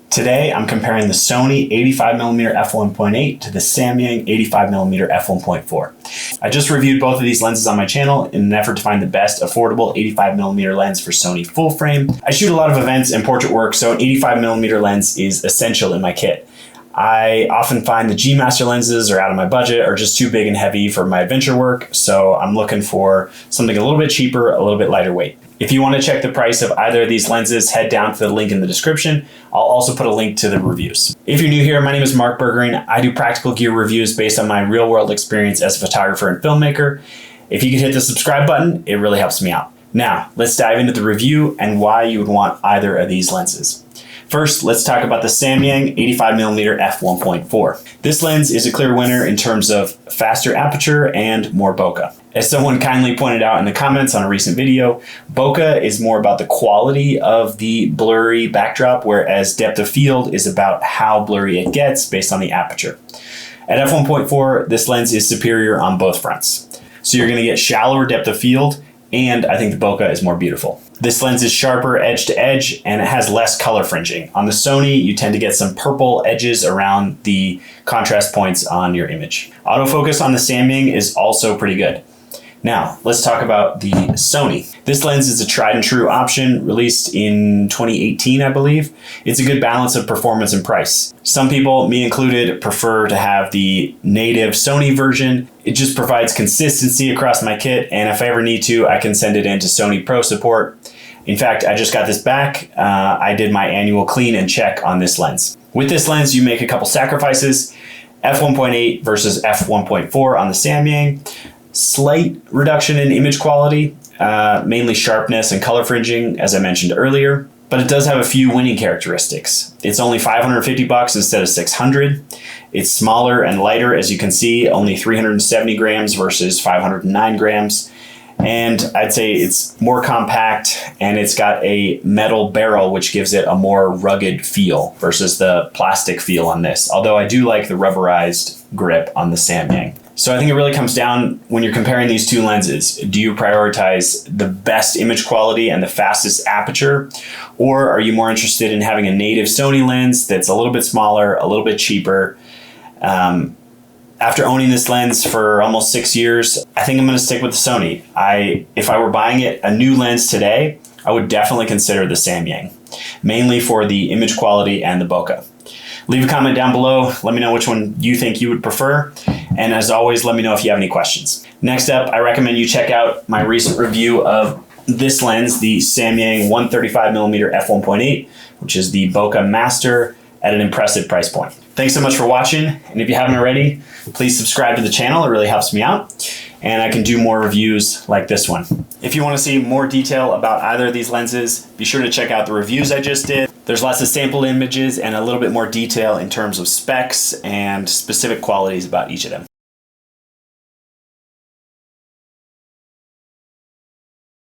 Today, I'm comparing the Sony 85mm f1.8 to the Samyang 85mm f1.4. I just reviewed both of these lenses on my channel in an effort to find the best affordable 85mm lens for Sony full frame. I shoot a lot of events and portrait work, so an 85mm lens is essential in my kit. I often find the G Master lenses are out of my budget or just too big and heavy for my adventure work, so I'm looking for something a little bit cheaper, a little bit lighter weight. If you want to check the price of either of these lenses, head down to the link in the description. I'll also put a link to the reviews. If you're new here, my name is Mark Bergin. I do practical gear reviews based on my real world experience as a photographer and filmmaker. If you could hit the subscribe button, it really helps me out. Now, let's dive into the review and why you would want either of these lenses. First, let's talk about the Samyang 85mm f1.4. This lens is a clear winner in terms of faster aperture and more bokeh. As someone kindly pointed out in the comments on a recent video, bokeh is more about the quality of the blurry backdrop, whereas depth of field is about how blurry it gets based on the aperture. At f1.4, this lens is superior on both fronts. So you're going to get shallower depth of field, and I think the bokeh is more beautiful. This lens is sharper edge to edge and it has less color fringing. On the Sony, you tend to get some purple edges around the contrast points on your image. Autofocus on the Samyang is also pretty good. Now, let's talk about the Sony. This lens is a tried and true option, released in 2018, I believe. It's a good balance of performance and price. Some people, me included, prefer to have the native Sony version. It just provides consistency across my kit, and if I ever need to, I can send it into Sony Pro support. In fact, I just got this back. I did my annual clean and check on this lens. With this lens, you make a couple sacrifices. f1.8 versus f1.4 on the Samyang. Slight reduction in image quality, mainly sharpness and color fringing, as I mentioned earlier, but it does have a few winning characteristics. It's only $550 instead of $600. It's smaller and lighter, as you can see, only 370 grams versus 509 grams. And I'd say it's more compact, and it's got a metal barrel, which gives it a more rugged feel versus the plastic feel on this. Although I do like the rubberized grip on the Samyang. So I think it really comes down when you're comparing these two lenses. Do you prioritize the best image quality and the fastest aperture? Or are you more interested in having a native Sony lens that's a little bit smaller, a little bit cheaper? After owning this lens for almost 6 years, I think I'm going to stick with the Sony. If I were buying a new lens today, I would definitely consider the Samyang, mainly for the image quality and the bokeh. Leave a comment down below. Let me know which one you think you would prefer. And as always, let me know if you have any questions. Next up, I recommend you check out my recent review of this lens, the Samyang 135mm f1.8, which is the bokeh master at an impressive price point. Thanks so much for watching. And if you haven't already, please subscribe to the channel. It really helps me out. And I can do more reviews like this one. If you want to see more detail about either of these lenses, be sure to check out the reviews I just did. There's lots of sample images and a little bit more detail in terms of specs and specific qualities about each of them.